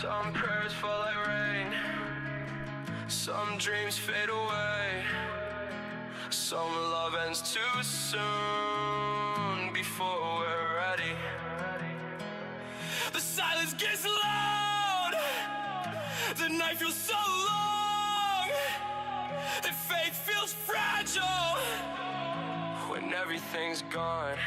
Some prayers fall like rain, some dreams fade away, some love ends too soon before we're ready. The silence gets loud, the night feels so long, and faith feels fragile when everything's gone.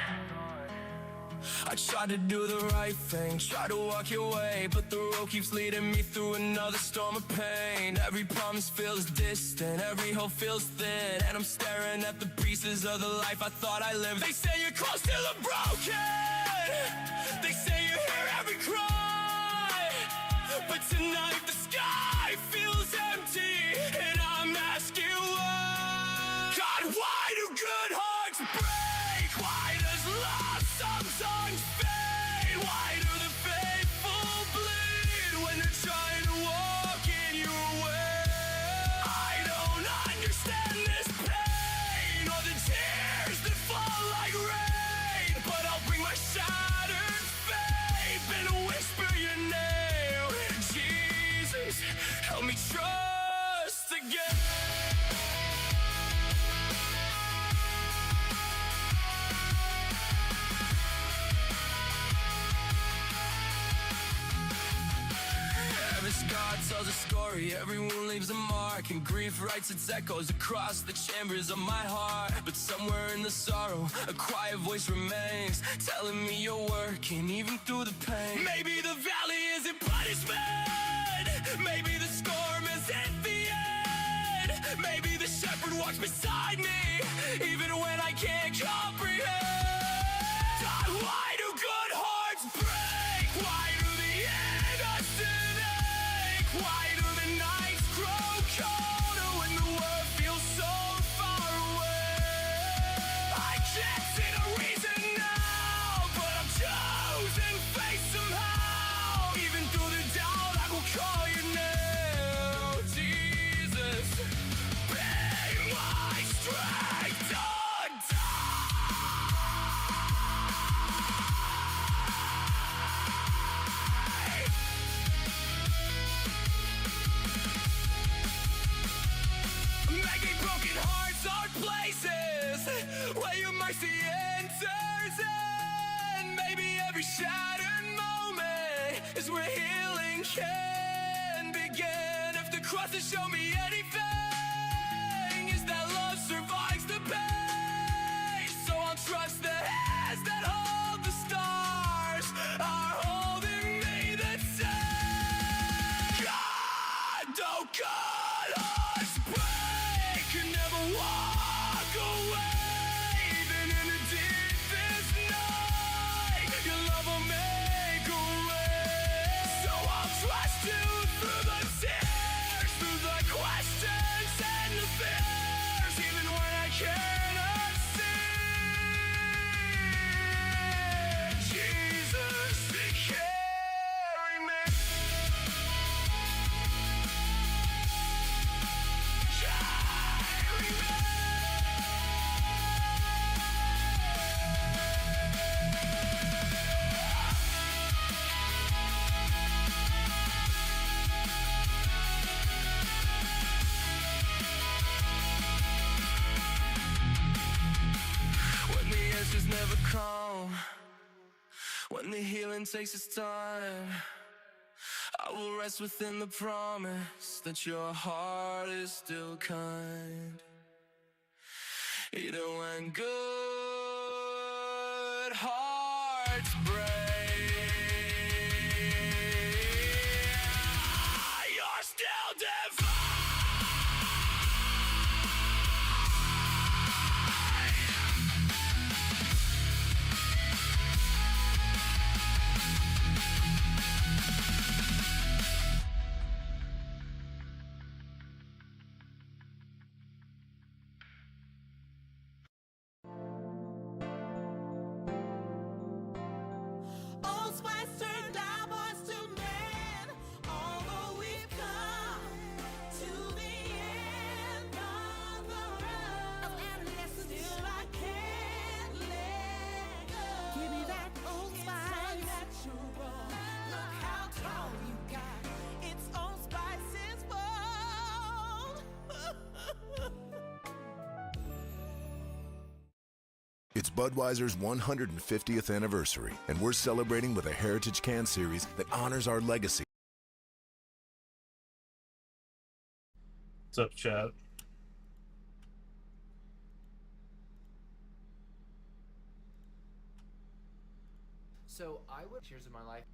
I try to do the right thing, try to walk your way, but the road keeps leading me through another storm of pain. Every promise feels distant, every hope feels thin, and I'm staring at the pieces of the life I thought I lived. They say you're close to the broken, they say you hear every cry, but tonight the sky feels empty, and I'm asking why. God, why do good hearts break? Why does love sometimes fade? Why do the faithful bleed when they're trying to walk in your way? I don't understand this pain or the tears that fall like rain, but I'll bring my shattered faith and whisper your name. Jesus, help me trust again. God tells a story, every wound leaves a mark, and grief writes its echoes across the chambers of my heart. But somewhere in the sorrow, a quiet voice remains, telling me you're working even through the pain. Maybe the valley isn't punishment, maybe the storm is at the end, maybe the shepherd walks beside me even when I can't comprehend. God, why do good hearts break? Why do the innocent ache? Why do the nights grow colder when the world feels so far away? I can't see the reason now, but I'm choosing faith somehow. Even through the doubt, I will call your name. Jesus, be my strength undone. Making broken hearts hard places where your mercy enters in. Maybe every shattered moment is where healing can begin. If the cross has shown me anything, is that love survives the pain. So I'll trust the hands that hold the stars are holding me the same. God, don't cut us break, you never walk away. Even in the deepest night, your love will make a way. So I'll trust you through the tears, through the questions and the fears, even when I cannot see. Jesus, carry me. Carry me. When the answers never come, when the healing takes its time, I will rest within the promise that your heart is still kind. Even when good hearts break, you're still divine. It's Budweiser's 150th anniversary, and we're celebrating with a Heritage Can series that honors our legacy. What's up, chat? So I would years of my life.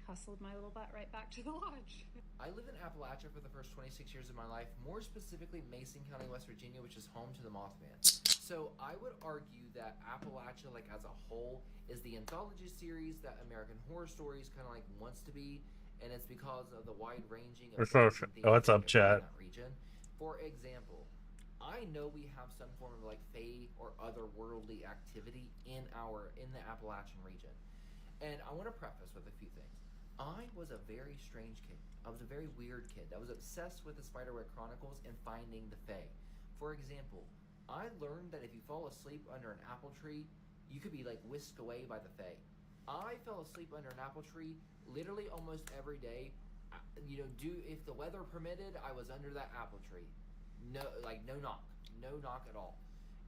Hustled my little butt right back to the lodge. I lived in Appalachia for the first 26 years of my life, more specifically Mason County, West Virginia, which is home to the Mothman. So I would argue that Appalachia, like as a whole, is the anthology series that American Horror Stories kind of like wants to be, and it's because of the wide ranging of what's up, chat? In that region. For example, I know we have some form of like fae or otherworldly activity in the Appalachian region, and I want to preface with a few things. I was a very strange kid. I was a very weird kid. I was obsessed with the Spiderweb Chronicles and finding the fae. For example, I learned that if you fall asleep under an apple tree, you could be like whisked away by the fae. I fell asleep under an apple tree literally almost every day. If the weather permitted, I was under that apple tree. No knock at all.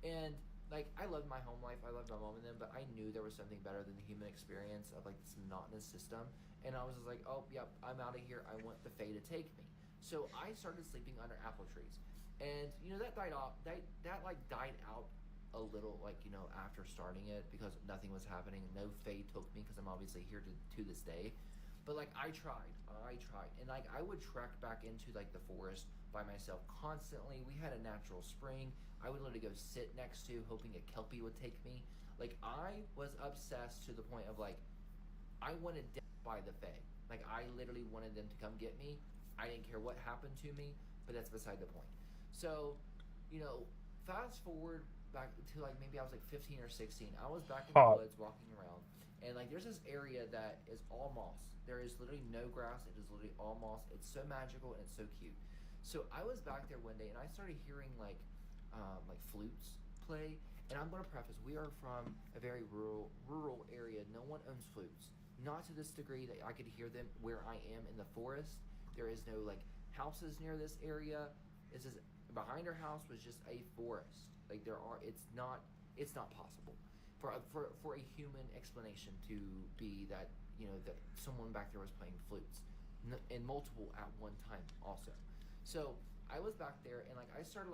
And like, I loved my home life. I loved my mom and them, but I knew there was something better than the human experience of like this monotonous system. And I was just like, oh, yep, I'm out of here. I want the fae to take me. So I started sleeping under apple trees. And, that died off. That died out a little, after starting it, because nothing was happening. No fae took me, because I'm obviously here to this day. But, I tried. And, I would trek back into, the forest by myself constantly. We had a natural spring. I would literally go sit next to, hoping a Kelpie would take me. I was obsessed to the point of, I wanted death by the fae. I literally wanted them to come get me. I didn't care what happened to me, but that's beside the point. So, fast forward back to, maybe I was, 15 or 16. I was back in the woods walking around, and, there's this area that is all moss. There is literally no grass. It is literally all moss. It's so magical, and it's so cute. So I was back there one day, and I started hearing, flutes play. And I'm going to preface, we are from a very rural area. No one owns flutes. Not to this degree that I could hear them where I am in the forest. There is no, houses near this area. This is, behind our house was just a forest. It's not possible for a human explanation to be that, that someone back there was playing flutes. And multiple at one time also. So I was back there, and I started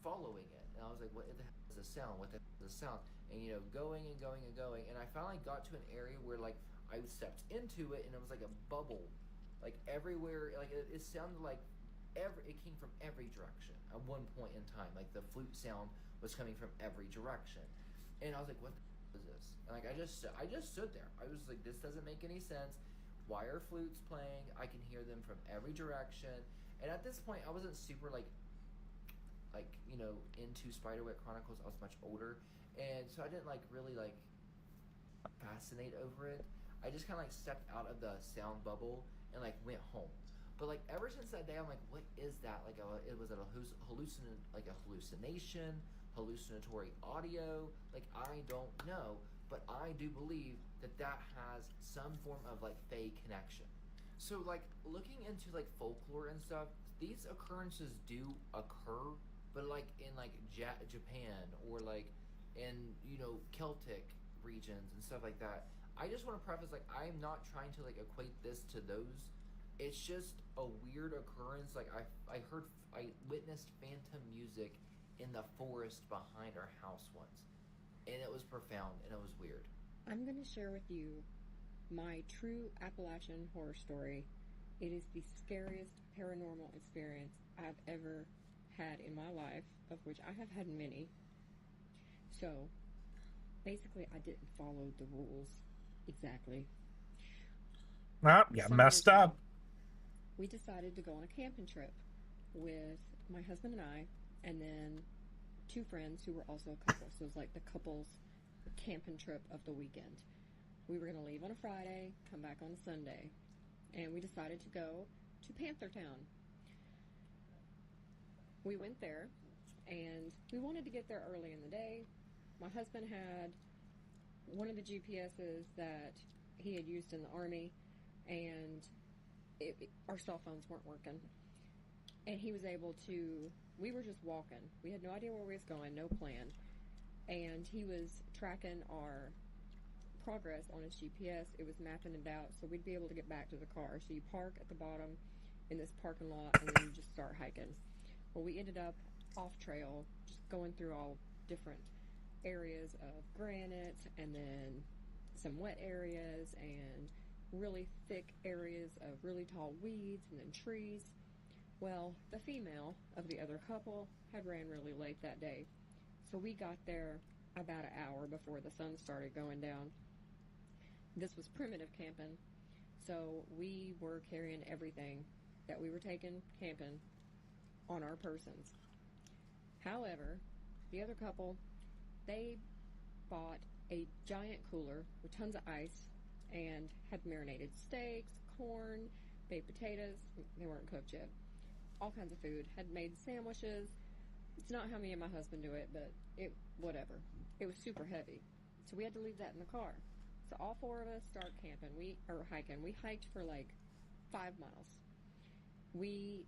following it, and I was like, what the hell is the sound? What the hell is the sound? And going and going and going, and I finally got to an area where I stepped into it, and it was like a bubble, everywhere. It sounded it came from every direction at one point in time. The flute sound was coming from every direction, and I was like, what the hell is this? And I just stood there. I was like, this doesn't make any sense. Why are flutes playing? I can hear them from every direction. And at this point, I wasn't super into Spiderweb Chronicles. I was much older, and so I didn't really fascinate over it. I just kind of stepped out of the sound bubble and went home. But ever since that day, I'm like, what is that? It was a hallucination, hallucinatory audio. I don't know, but I do believe that has some form of fae connection. So looking into folklore and stuff, these occurrences do occur, but in Japan or in Celtic regions and stuff like that. I just want to preface I'm not trying to equate this to those. It's just a weird occurrence. I witnessed phantom music in the forest behind our house once, and it was profound and it was weird. I'm going to share with you my true Appalachian horror story. It is the scariest paranormal experience I've ever had in my life, of which I have had many. So, basically, I didn't follow the rules exactly. Yeah, messed up. We decided to go on a camping trip with my husband and I, and then two friends who were also a couple. So it was the couple's camping trip of the weekend. We were going to leave on a Friday, come back on a Sunday, and we decided to go to Panther Town. We went there, and we wanted to get there early in the day. My husband had one of the GPSs that he had used in the Army, and our cell phones weren't working. And he was able to, we were just walking. We had no idea where we was going, no plan. and he was tracking our progress on his GPS. It was mapping it out so we'd be able to get back to the car. So you park at the bottom in this parking lot, and then you just start hiking. Well, we ended up off trail, just going through all different areas of granite, and then some wet areas, and really thick areas of really tall weeds, and then trees. Well, the female of the other couple had ran really late that day, so we got there about an hour before the sun started going down. This was primitive camping, so we were carrying everything that we were taking camping on our persons. However, the other couple, they bought a giant cooler with tons of ice and had marinated steaks, corn, baked potatoes. They weren't cooked yet. All kinds of food. Had made sandwiches. It's not how me and my husband do it, but whatever. It was super heavy. So we had to leave that in the car. So all four of us start camping. Hiking. We hiked for like 5 miles.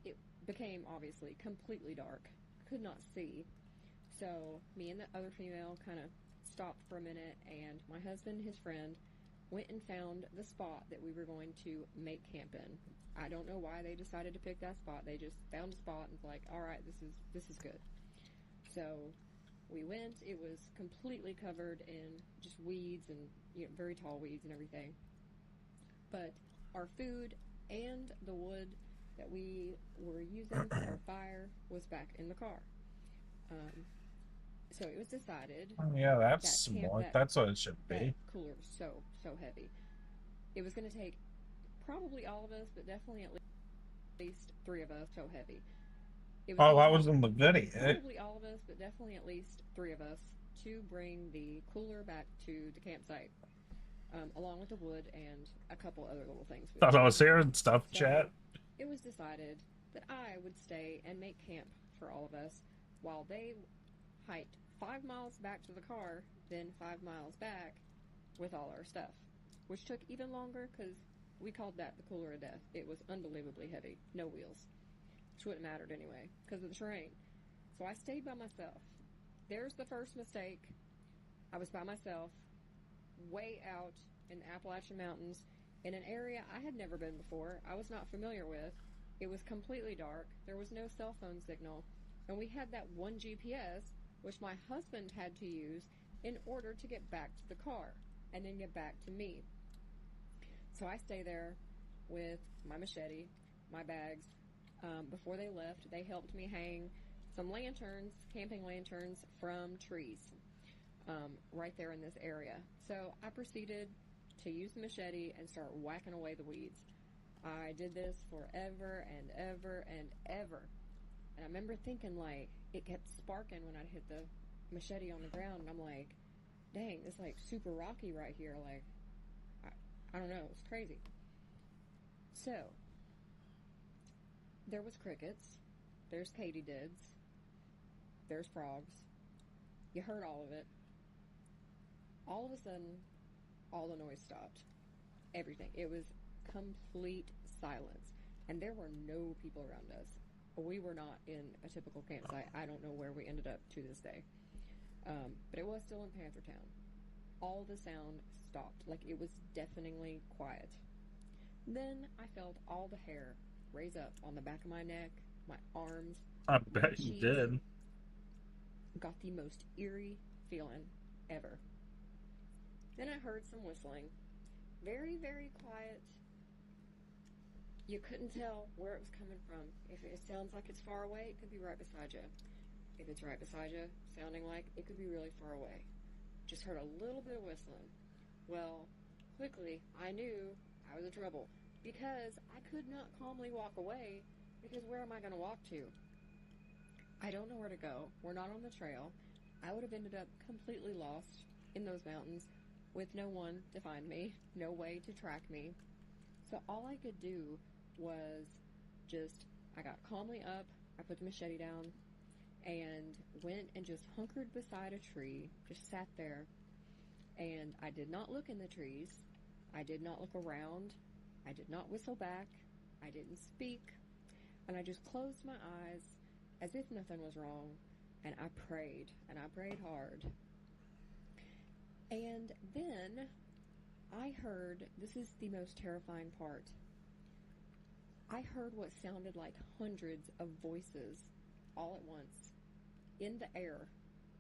It became obviously completely dark. Could not see. So me and the other female kind of stopped for a minute, and my husband and his friend went and found the spot that we were going to make camp in. I don't know why they decided to pick that spot. They just found a spot and was like, all right, this is good. So we went. It was completely covered in just weeds and very tall weeds and everything. But our food and the wood that we were using for our fire was back in the car. So it was decided. Yeah, that's that smart. That's what it should that be. cooler was so heavy. It was going to take probably all of us, but definitely at least 3 of us. So heavy. It Oh, gonna that take was in the video. probably all of us, but definitely at least 3 of us to bring the cooler back to the campsite, along with the wood and a couple other little things. Thought I was hearing stuff, So chat. it was decided that I would stay and make camp for all of us while they hiked 5 miles back to the car, then 5 miles back with all our stuff, which took even longer because we called that the cooler of death. It was unbelievably heavy, no wheels, which wouldn't have mattered anyway because of the terrain. So I stayed by myself. There's the first mistake. I was by myself, way out in the Appalachian Mountains, in an area I had never been before, I was not familiar with. It was completely dark. There was no cell phone signal. And we had that one GPS, which my husband had to use in order to get back to the car and then get back to me. So I stay there with my machete, my bags. Before they left, they helped me hang some lanterns, camping lanterns, from trees right there in this area. So I proceeded to use the machete and start whacking away the weeds. I did this forever and ever and ever. And I remember thinking, like, it kept sparking when I'd hit the machete on the ground, and I'm like, dang, it's like super rocky right here. Like, I don't know, it's crazy. So, there was crickets, there's katydids, there's frogs. You heard all of it. All of a sudden, all the noise stopped. Everything. It was complete silence. And there were no people around us. We were not in a typical campsite. I don't know where we ended up to this day. But it was still in Panthertown. All the sound stopped. Like, it was deafeningly quiet. Then I felt all the hair raise up on the back of my neck, my arms. I bet you did. Got the most eerie feeling ever. Then I heard some whistling. Very, very quiet. You couldn't tell where it was coming from. If it sounds like it's far away, it could be right beside you. If it's right beside you, sounding like it could be really far away. Just heard a little bit of whistling. Well, quickly, I knew I was in trouble because I could not calmly walk away because where am I going to walk to? I don't know where to go. We're not on the trail. I would have ended up completely lost in those mountains with no one to find me, no way to track me. So all I could do was I got calmly up, I put the machete down, and went and just hunkered beside a tree, just sat there, and I did not look in the trees, I did not look around, I did not whistle back, I didn't speak, and I just closed my eyes as if nothing was wrong, and I prayed hard. And then I heard, this is the most terrifying part, I heard what sounded like hundreds of voices all at once in the air,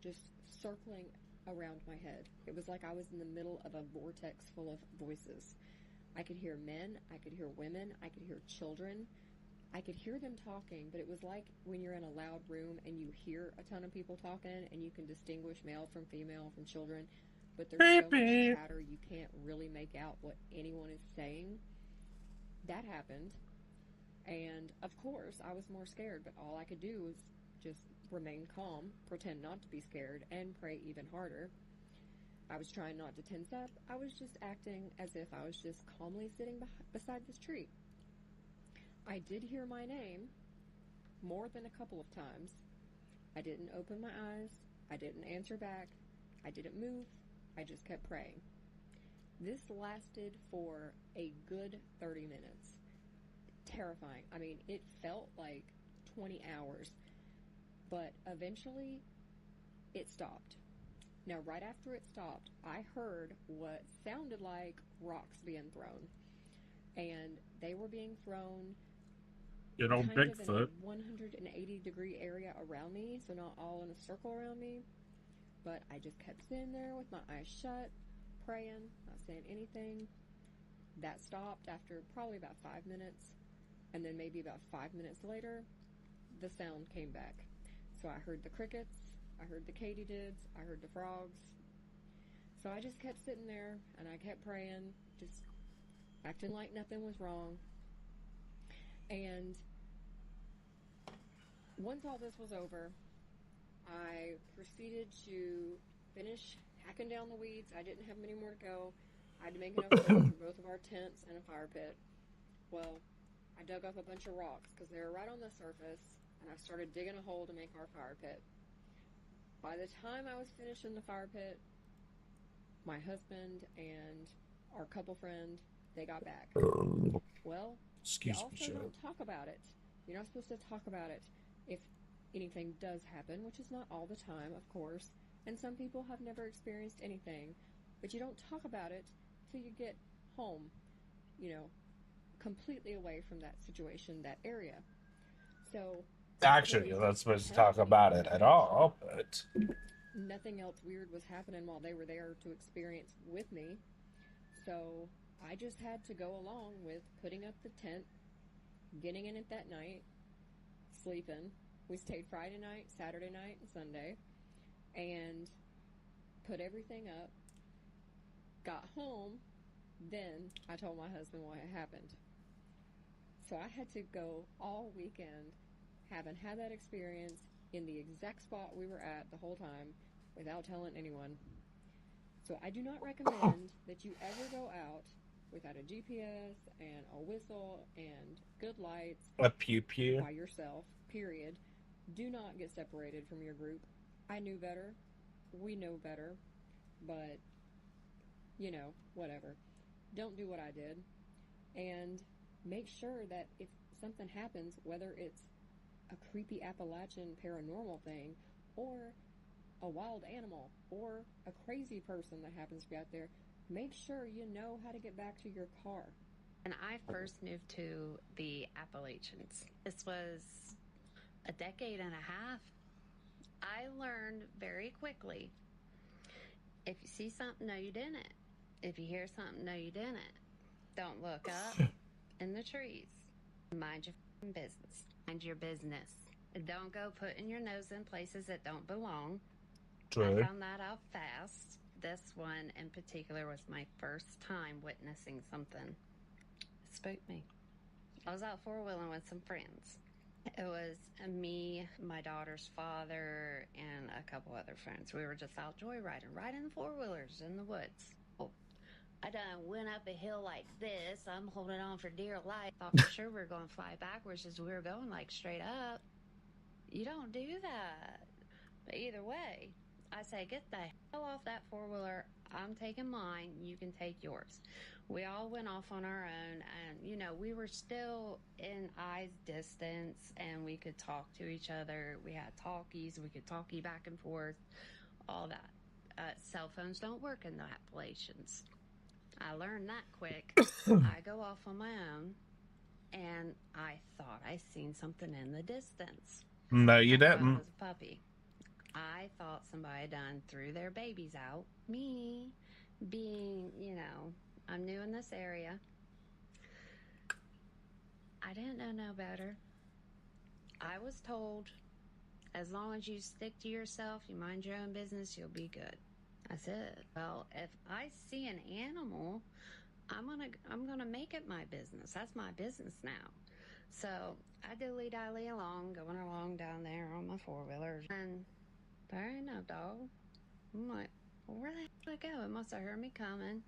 just circling around my head. It was like I was in the middle of a vortex full of voices. I could hear men, I could hear women, I could hear children. I could hear them talking, but it was like when you're in a loud room and you hear a ton of people talking and you can distinguish male from female from children, but there's so much chatter you can't really make out what anyone is saying. That happened. And of course, I was more scared, but all I could do was just remain calm, pretend not to be scared, and pray even harder. I was trying not to tense up. I was just acting as if I was just calmly sitting beside this tree. I did hear my name more than a couple of times. I didn't open my eyes. I didn't answer back. I didn't move. I just kept praying. This lasted for a good 30 minutes. Terrifying. I mean, it felt like 20 hours. But eventually, it stopped. Now, right after it stopped, I heard what sounded like rocks being thrown. And they were being thrown Good old kind of in Bigfoot. a 180-degree area around me, so not all in a circle around me. But I just kept sitting there with my eyes shut, praying, not saying anything. That stopped after probably about 5 minutes. And then maybe about 5 minutes later, the sound came back. So I heard the crickets, I heard the katydids, I heard the frogs. So I just kept sitting there, and I kept praying, just acting like nothing was wrong. And once all this was over, I proceeded to finish hacking down the weeds. I didn't have many more to go. I had to make enough room for both of our tents and a fire pit. Well, I dug up a bunch of rocks because they were right on the surface, and I started digging a hole to make our fire pit. By the time I was finishing the fire pit, my husband and our couple friend, they got back. Well, you Excuse me, also Sharon. don't talk about it. You're not supposed to talk about it if anything does happen, which is not all the time, of course. And some people have never experienced anything. But you don't talk about it till you get home, completely away from that situation, that area. So Actually, you're not supposed to talk about it at all, but nothing else weird was happening while they were there to experience with me. So I just had to go along with putting up the tent, getting in it that night, sleeping. We stayed Friday night, Saturday night, and Sunday, and put everything up. Got home, then I told my husband what had happened. So I had to go all weekend, having had that experience in the exact spot we were at the whole time, without telling anyone. So I do not recommend that you ever go out without a GPS and a whistle and good lights a pew pew. by yourself, period. Do not get separated from your group. I knew better. We know better. But, whatever. Don't do what I did. And make sure that if something happens, whether it's a creepy Appalachian paranormal thing or a wild animal or a crazy person that happens to be out there, make sure you know how to get back to your car. When I first moved to the Appalachians, this was a decade and a half, I learned very quickly, if you see something, no you didn't. If you hear something, no you didn't. Don't look up in the trees. Mind your business. Mind your business. Don't go putting your nose in places that don't belong. True. I found that out fast. This one in particular was my first time witnessing something. It spooked me. I was out four-wheeling with some friends. It was me, my daughter's father, and a couple other friends. We were just out joyriding, riding four-wheelers in the woods. Oh, I done went up a hill like this. I'm holding on for dear life. Thought for sure we were going to fly backwards as we were going, like, straight up. You don't do that. But either way, I say, get the hell off that four-wheeler. I'm taking mine. You can take yours. We all went off on our own, and, we were still in eyes distance, and we could talk to each other. We had talkies. We could talkie back and forth, all that. cell phones don't work in the Appalachians. I learned that quick. I go off on my own, and I thought I seen something in the distance. No, you I thought it didn't. was a puppy. I thought somebody done threw their babies out. Me, being, I'm new in this area. I didn't know no better. I was told, as long as you stick to yourself, you mind your own business, you'll be good. I said, well, if I see an animal, I'm gonna make it my business. That's my business now. So I dilly-dally along, going along down there on my four-wheeler, and there ain't no dog. I'm like, well, where the heck did it go? It must have heard me coming.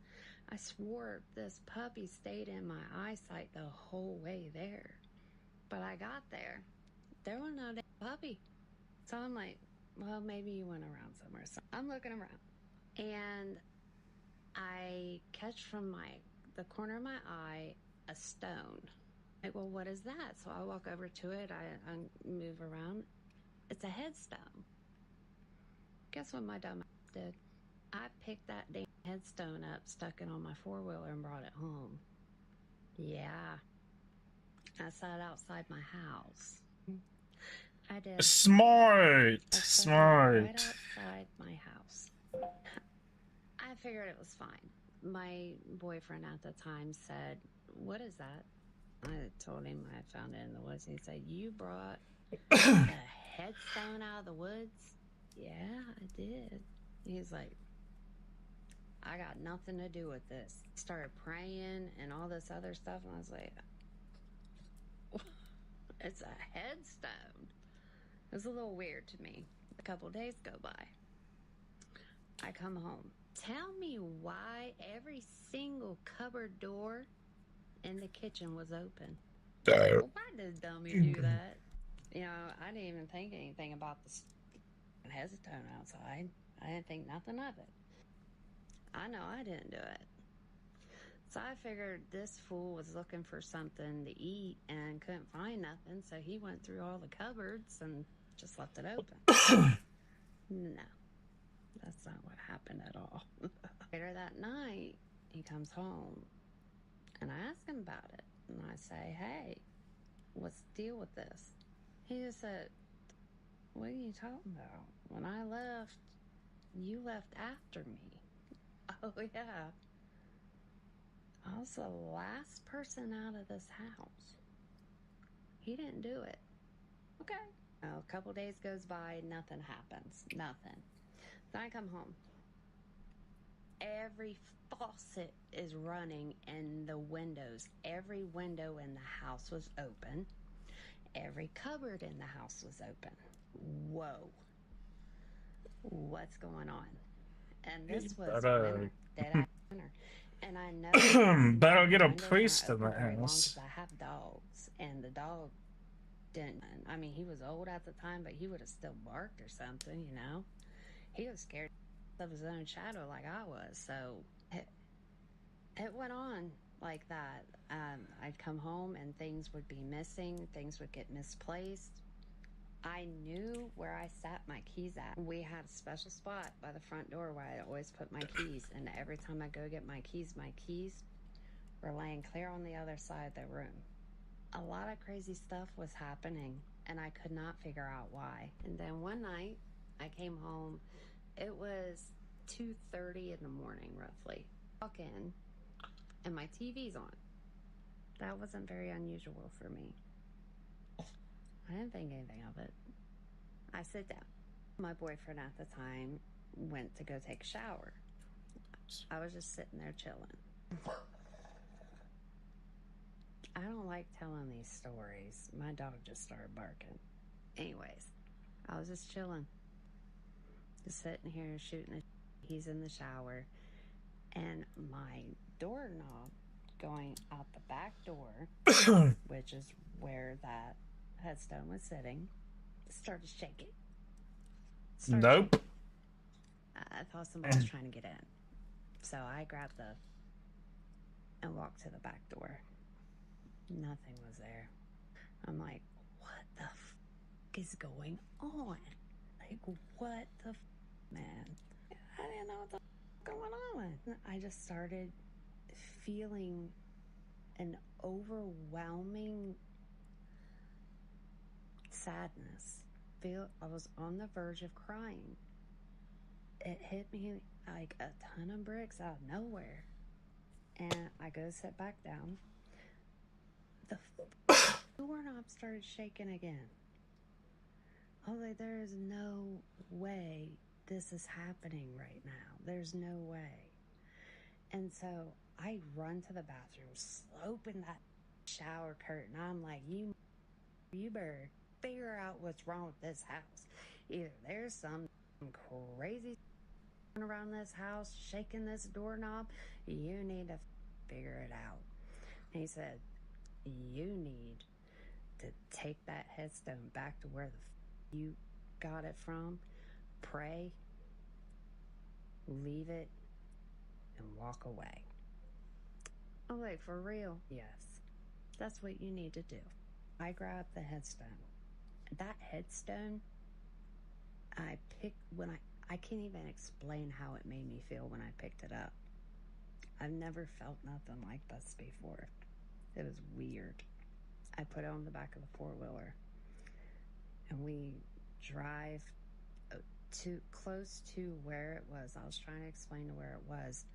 I swore this puppy stayed in my eyesight the whole way there. But I got there. There was no damn puppy. So I'm like, well, maybe you went around somewhere. So I'm looking around. And I catch from the corner of my eye a stone. Like, well, what is that? So I walk over to it. I move around. It's a headstone. Guess what my dumb ass did? I picked that damn headstone up, stuck it on my four-wheeler, and brought it home. Yeah. I sat outside my house. I did. Smart. I sat Smart. right outside my house. I figured it was fine. My boyfriend at the time said, what is that? I told him I found it in the woods. He said, you brought a headstone out of the woods? Yeah, I did. He's like, I got nothing to do with this. Started praying and all this other stuff, and I was like, it's a headstone. It was a little weird to me. A couple days go by. I come home. Tell me why every single cupboard door in the kitchen was open. Well, why does dummy do that? I didn't even think anything about the headstone outside. I didn't think nothing of it. I know I didn't do it. So I figured this fool was looking for something to eat and couldn't find nothing, so he went through all the cupboards and just left it open. No, that's not what happened at all. Later that night, he comes home, and I ask him about it, and I say, hey, what's the deal with this? He just said, what are you talking about? When I left, you left after me. Oh, yeah. I was the last person out of this house. He didn't do it. Okay. A couple days goes by, nothing happens. Nothing. Then I come home. Every faucet is running in the windows. Every window in the house was open. Every cupboard in the house was open. Whoa. What's going on? And this was winter. Dead winter. And I know Better get a windows priest aren't in the open very long house. 'cause I have dogs, and the dog didn't. I mean, he was old at the time, but he would have still barked or something, He was scared of his own shadow like I was. So it went on like that. I'd come home and things would be missing. Things would get misplaced. I knew where I sat my keys at. We had a special spot by the front door where I always put my keys. And every time I go get my keys were laying clear on the other side of the room. A lot of crazy stuff was happening, and I could not figure out why. And then one night, I came home. It was 2:30 in the morning, roughly. Walk in, and my TV's on. That wasn't very unusual for me. I didn't think anything of it. I sit down. My boyfriend at the time went to go take a shower. I was just sitting there chilling. I don't like telling these stories. My dog just started barking. Anyways, I was just chilling. Just sitting here shooting. He's in the shower. And my doorknob going out the back door, which is where that headstone was sitting, started shaking. Nope. I thought somebody was trying to get in. So I grabbed and walked to the back door. Nothing was there. I'm like, what the is going on? Like, what the man? I didn't know what the going on. I just started feeling an overwhelming sadness. I was on the verge of crying. It hit me like a ton of bricks out of nowhere. And I go sit back down. The doorknob started shaking again. I was like, there is no way this is happening right now. There's no way. And so I run to the bathroom, sloping that shower curtain. I'm like, you better figure out what's wrong with this house. Either there's some crazy around this house shaking this doorknob. You need to figure it out. And he said, you need to take that headstone back to where you got it from, pray, leave it, and walk away. I'm like, for real? Yes, that's what you need to do. I grabbed the headstone. That headstone, I picked when I can't even explain how it made me feel when I picked it up. I've never felt nothing like this before. It was weird. I put it on the back of the four-wheeler, and we drive to close to where it was. I was trying to explain to where it was,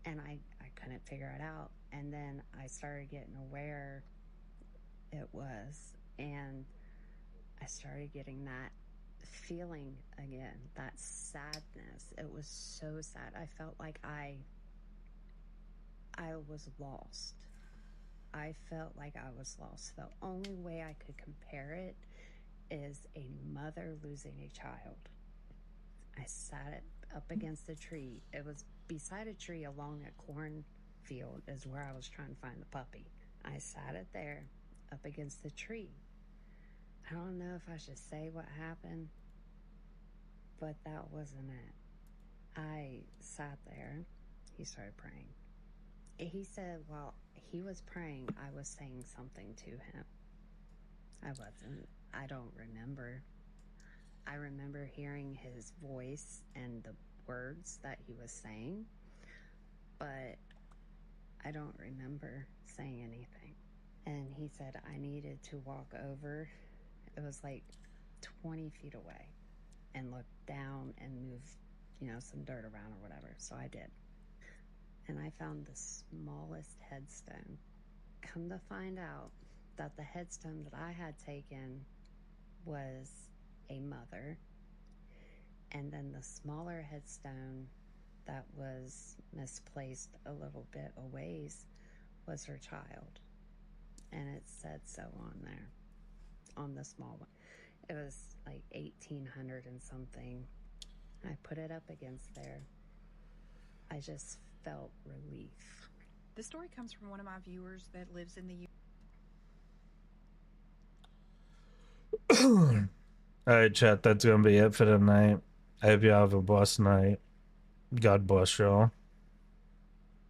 and I couldn't figure it out. And then I started getting aware it was, and I started getting that feeling again, that sadness. It was so sad. I felt like I was lost. I felt like I was lost. The only way I could compare it is a mother losing a child. I sat it up against a tree. It was beside a tree along a cornfield is where I was trying to find the puppy. I sat it there up against the tree. I don't know if I should say what happened, but that wasn't it. I sat there. He started praying. He said while he was praying, I was saying something to him. I wasn't. I don't remember. I remember hearing his voice and the words that he was saying, but I don't remember saying anything. And he said I needed to walk over. It was like 20 feet away and look down and move, some dirt around or whatever. So I did. And I found the smallest headstone. Come to find out that the headstone that I had taken was a mother, and then the smaller headstone that was misplaced a little bit a ways was her child, and it said so on there, on the small one. It was like 1800 and something. I put it up against there. I just felt relief. This story comes from one of my viewers that lives in the All right, chat. That's gonna be it for tonight. I hope you have a blessed night. God bless y'all.